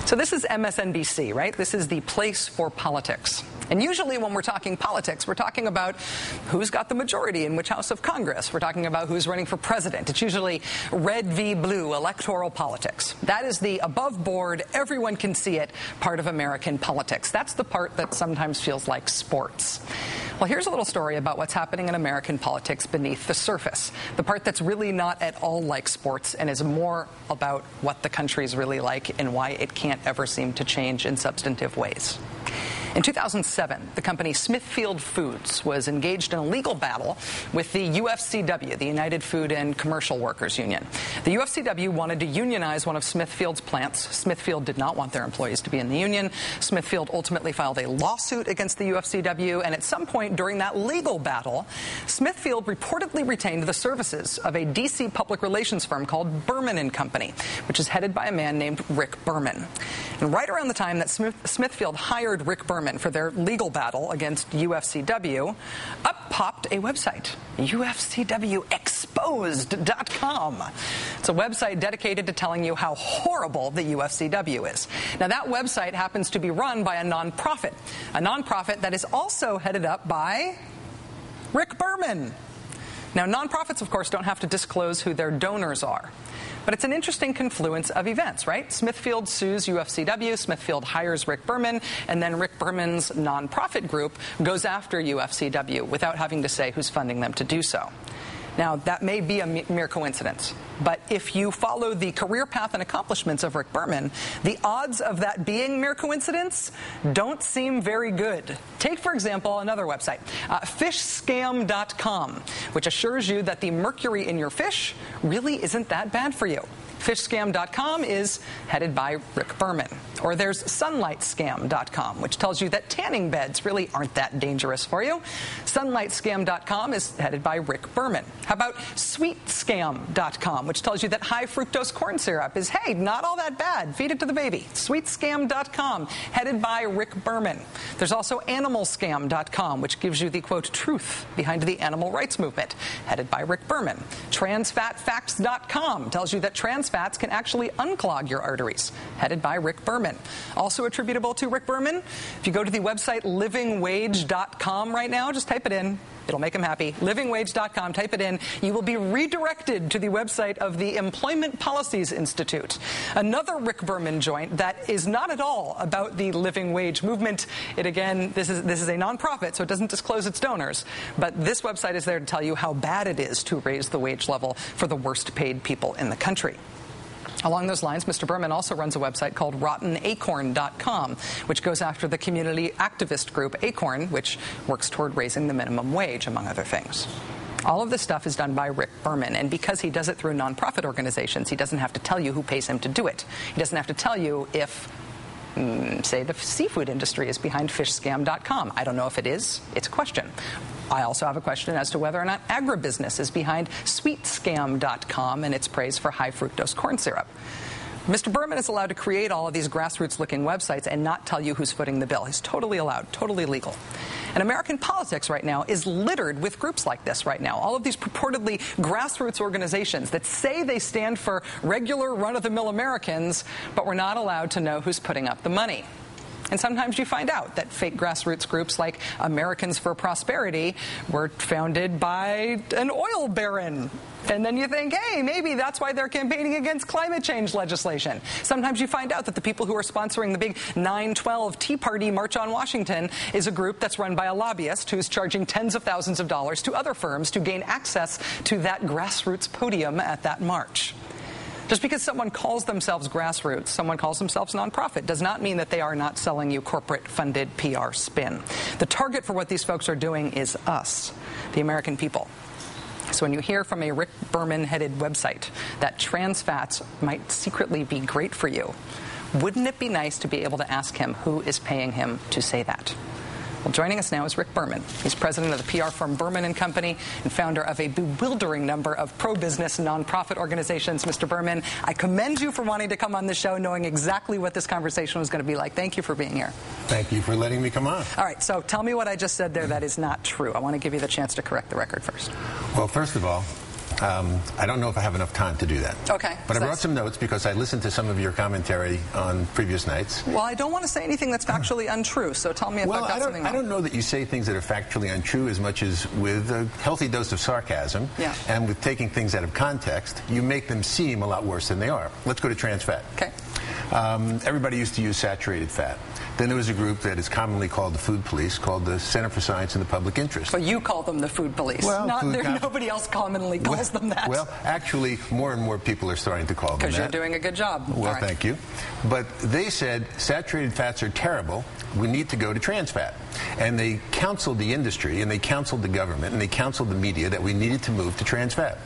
So this is MSNBC, right? This is the place for politics. And usually when we're talking politics, we're talking about who's got the majority in which house of Congress. We're talking about who's running for president. It's usually red v. blue electoral politics. That is the above board, everyone can see it, part of American politics. That's the part that sometimes feels like sports. Well, here's a little story about what's happening in American politics beneath the surface. The part that's really not at all like sports and is more about what the country's really like and why it can't ever seem to change in substantive ways. In 2007, the company Smithfield Foods was engaged in a legal battle with the UFCW, the United Food and Commercial Workers Union. The UFCW wanted to unionize one of Smithfield's plants. Smithfield did not want their employees to be in the union. Smithfield ultimately filed a lawsuit against the UFCW, and at some point during that legal battle, Smithfield reportedly retained the services of a D.C. public relations firm called Berman and Company, which is headed by a man named Rick Berman. And right around the time that Smithfield hired Rick Berman for their legal battle against UFCW, up popped a website, UFCWexposed.com. It's a website dedicated to telling you how horrible the UFCW is. Now, that website happens to be run by a nonprofit that is also headed up by Rick Berman. Now, nonprofits, of course, don't have to disclose who their donors are. But it's an interesting confluence of events, right? Smithfield sues UFCW, Smithfield hires Rick Berman, and then Rick Berman's nonprofit group goes after UFCW without having to say who's funding them to do so. Now, that may be a mere coincidence, but if you follow the career path and accomplishments of Rick Berman, the odds of that being mere coincidence don't seem very good. Take, for example, another website, fishscam.com, which assures you that the mercury in your fish really isn't that bad for you. Fishscam.com is headed by Rick Berman. Or there's sunlightscam.com, which tells you that tanning beds really aren't that dangerous for you. Sunlightscam.com is headed by Rick Berman. How about sweetscam.com, which tells you that high fructose corn syrup is, hey, not all that bad. Feed it to the baby. Sweetscam.com, headed by Rick Berman. There's also animalscam.com, which gives you the, quote, truth behind the animal rights movement, headed by Rick Berman. Transfatfacts.com tells you that trans fats can actually unclog your arteries, headed by Rick Berman. Also attributable to Rick Berman, if you go to the website livingwage.com right now, just type it in. It'll make him happy. Livingwage.com, type it in. You will be redirected to the website of the Employment Policies Institute, another Rick Berman joint that is not at all about the living wage movement. It, again, this is a nonprofit, so it doesn't disclose its donors. But this website is there to tell you how bad it is to raise the wage level for the worst paid people in the country. Along those lines, Mr. Berman also runs a website called RottenAcorn.com, which goes after the community activist group Acorn, which works toward raising the minimum wage, among other things. All of this stuff is done by Rick Berman, and because he does it through nonprofit organizations, he doesn't have to tell you who pays him to do it. He doesn't have to tell you if, say, the seafood industry is behind fishscam.com. I don't know if it is. It's a question. I also have a question as to whether or not agribusiness is behind sweetscam.com and its praise for high fructose corn syrup. Mr. Berman is allowed to create all of these grassroots-looking websites and not tell you who's footing the bill. He's totally allowed, totally legal. And American politics right now is littered with groups like this right now. All of these purportedly grassroots organizations that say they stand for regular run-of-the-mill Americans, but we're not allowed to know who's putting up the money. And sometimes you find out that fake grassroots groups like Americans for Prosperity were founded by an oil baron. And then you think, hey, maybe that's why they're campaigning against climate change legislation. Sometimes you find out that the people who are sponsoring the big 9/12 Tea Party March on Washington is a group that's run by a lobbyist who's charging tens of thousands of dollars to other firms to gain access to that grassroots podium at that march. Just because someone calls themselves grassroots, someone calls themselves nonprofit, does not mean that they are not selling you corporate-funded PR spin. The target for what these folks are doing is us, the American people. So when you hear from a Rick Berman-headed website that trans fats might secretly be great for you, wouldn't it be nice to be able to ask him who is paying him to say that? Well, joining us now is Rick Berman. He's president of the PR firm Berman and Company and founder of a bewildering number of pro-business nonprofit organizations. Mr. Berman, I commend you for wanting to come on the show, knowing exactly what this conversation was going to be like. Thank you for being here. Thank you for letting me come on. All right, so tell me what I just said there that is not true. I want to give you the chance to correct the record first. Well, first of all, I don't know if I have enough time to do that. Okay. But I brought some notes because I listened to some of your commentary on previous nights. Well, I don't want to say anything that's factually untrue, so tell me if I've got something wrong. I don't know that you say things that are factually untrue as much as with a healthy dose of sarcasm and with taking things out of context, you make them seem a lot worse than they are. Let's go to trans fat. Okay. Everybody used to use saturated fat. Then there was a group that is commonly called the food police, called the Center for Science and the Public Interest. But you call them the food police. Well, nobody else commonly calls them that. Well, actually, more and more people are starting to call them that. Because you're doing a good job. Well, thank you. But they said saturated fats are terrible. We need to go to trans fat. And they counseled the industry, and they counseled the government, and they counseled the media that we needed to move to trans fat.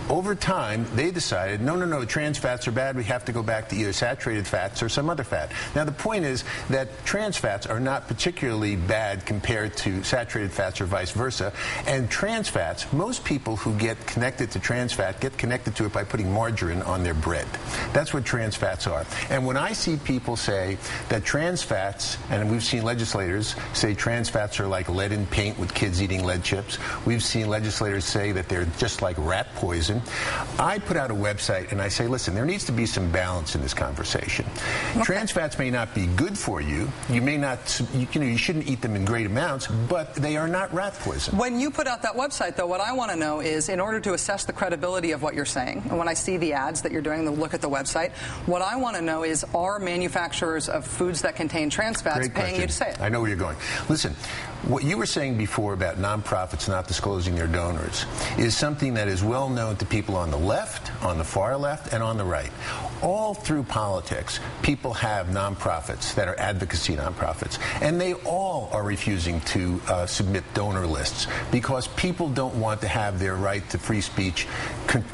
Over time, they decided, no, trans fats are bad. We have to go back to either saturated fats or some other fat. Now, the point is that trans fats are not particularly bad compared to saturated fats or vice versa. And trans fats, most people who get connected to trans fat get connected to it by putting margarine on their bread. That's what trans fats are. And when I see people say that trans fats, and we've seen legislators say trans fats are like lead in paint with kids eating lead chips. We've seen legislators say that they're just like rat poison. I put out a website and I say, listen, there needs to be some balance in this conversation. Okay. Trans fats may not be good for you. You may not, you shouldn't eat them in great amounts, but they are not rat poison. When you put out that website, though, what I want to know is, in order to assess the credibility of what you're saying, and when I see the ads that you're doing, the look at the website, what I want to know is, are manufacturers of foods that contain trans fats paying you to say it? I know where you're going. Listen, what you were saying before about nonprofits not disclosing their donors is something that is well known to people on the left, on the far left, and on the right. All through politics, people have nonprofits that are advocacy nonprofits, and they all are refusing to submit donor lists because people don't want to have their right to free speech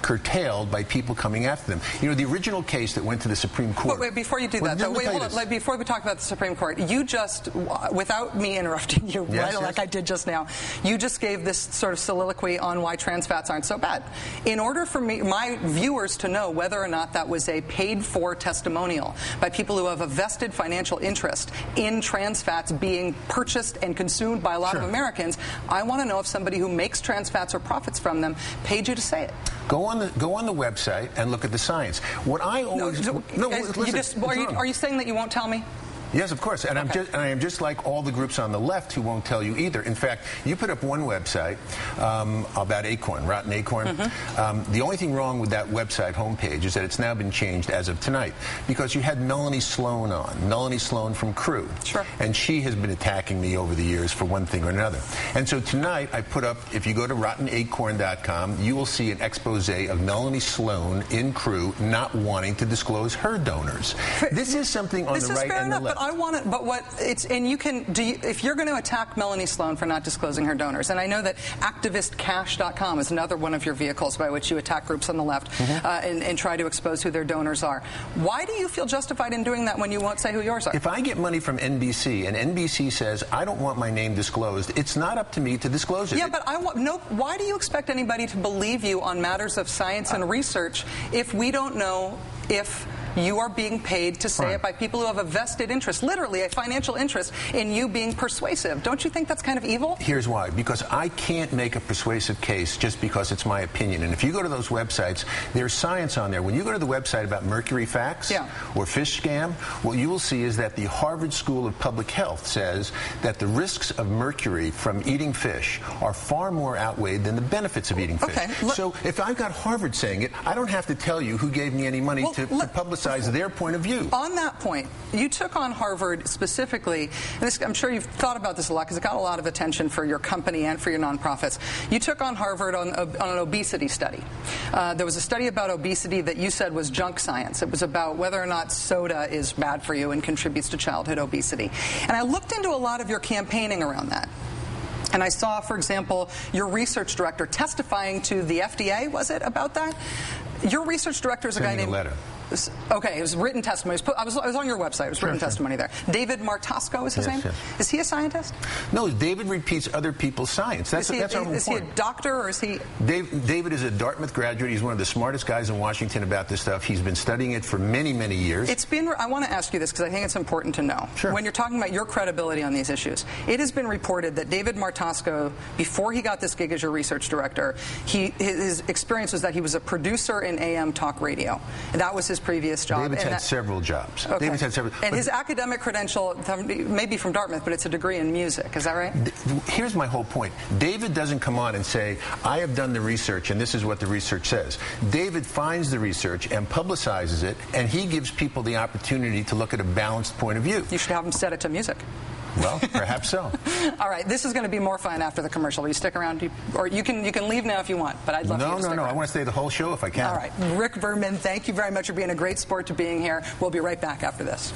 curtailed by people coming after them. You know, the original case that went to the Supreme Court... Wait, before you do that, though, hold on. Like, before we talk about the Supreme Court, you just, without me interrupting you, like I did just now, you just gave this sort of soliloquy on why trans fats aren't so bad. In order for my viewers to know whether or not that was a paid-for testimonial by people who have a vested financial interest in trans fats being purchased and consumed by a lot of Americans, I want to know if somebody who makes trans fats or profits from them paid you to say it. Go on the website and look at the science. What I always listen, are you saying that you won't tell me? Yes, of course, and I am just like all the groups on the left who won't tell you either. In fact, you put up one website about acorn, rotten acorn. The only thing wrong with that website homepage is that it's now been changed as of tonight because you had Melanie Sloan on, Melanie Sloan from Crew, and she has been attacking me over the years for one thing or another. And so tonight I put up, if you go to rottenacorn.com, you will see an expose of Melanie Sloan in Crew not wanting to disclose her donors. This is something on the right and the left. I want it, but what it's, and you can, if you're going to attack Melanie Sloan for not disclosing her donors, and I know that activistcash.com is another one of your vehicles by which you attack groups on the left and try to expose who their donors are. Why do you feel justified in doing that when you won't say who yours are? If I get money from NBC and NBC says, I don't want my name disclosed, it's not up to me to disclose it. Yeah, but why do you expect anybody to believe you on matters of science and research if we don't know if you are being paid to say it by people who have a vested interest, literally a financial interest, in you being persuasive? Don't you think that's kind of evil? Here's why. Because I can't make a persuasive case just because it's my opinion. And if you go to those websites, there's science on there. When you go to the website about mercury facts or fish scam, what you will see is that the Harvard School of Public Health says that the risks of mercury from eating fish are far more outweighed than the benefits of eating fish. So if I've got Harvard saying it, I don't have to tell you who gave me any money to publicize their point of view. On that point, you took on Harvard specifically, and this, I'm sure you've thought about this a lot because it got a lot of attention for your company and for your nonprofits. You took on Harvard on an obesity study. There was a study about obesity that you said was junk science. It was about whether or not soda is bad for you and contributes to childhood obesity. And I looked into a lot of your campaigning around that. And I saw, for example, your research director testifying to the FDA, was it, about that? Your research director is a guy named... Okay, it was written testimony. I was on your website. It was written testimony there. David Martosco is his name? Yes. Is he a scientist? No, David repeats other people's science. That's our point. Is he a doctor or is he... David is a Dartmouth graduate. He's one of the smartest guys in Washington about this stuff. He's been studying it for many, many years. I want to ask you this because I think it's important to know. Sure. When you're talking about your credibility on these issues, it has been reported that David Martosco, before he got this gig as your research director, his experience was that he was a producer in AM talk radio. And that was his previous job. David's had several jobs. Okay. David's had several. And his academic credential may be from Dartmouth, but it's a degree in music. Is that right? Here's my whole point. David doesn't come on and say, I have done the research and this is what the research says. David finds the research and publicizes it, and he gives people the opportunity to look at a balanced point of view. You should have him set it to music. Well, perhaps so. All right, this is going to be more fun after the commercial. Will you stick around? Or you can leave now if you want, but I'd love for you to stick around. I want to stay the whole show if I can. All right. Rick Berman, thank you very much for being a great sport to being here. We'll be right back after this.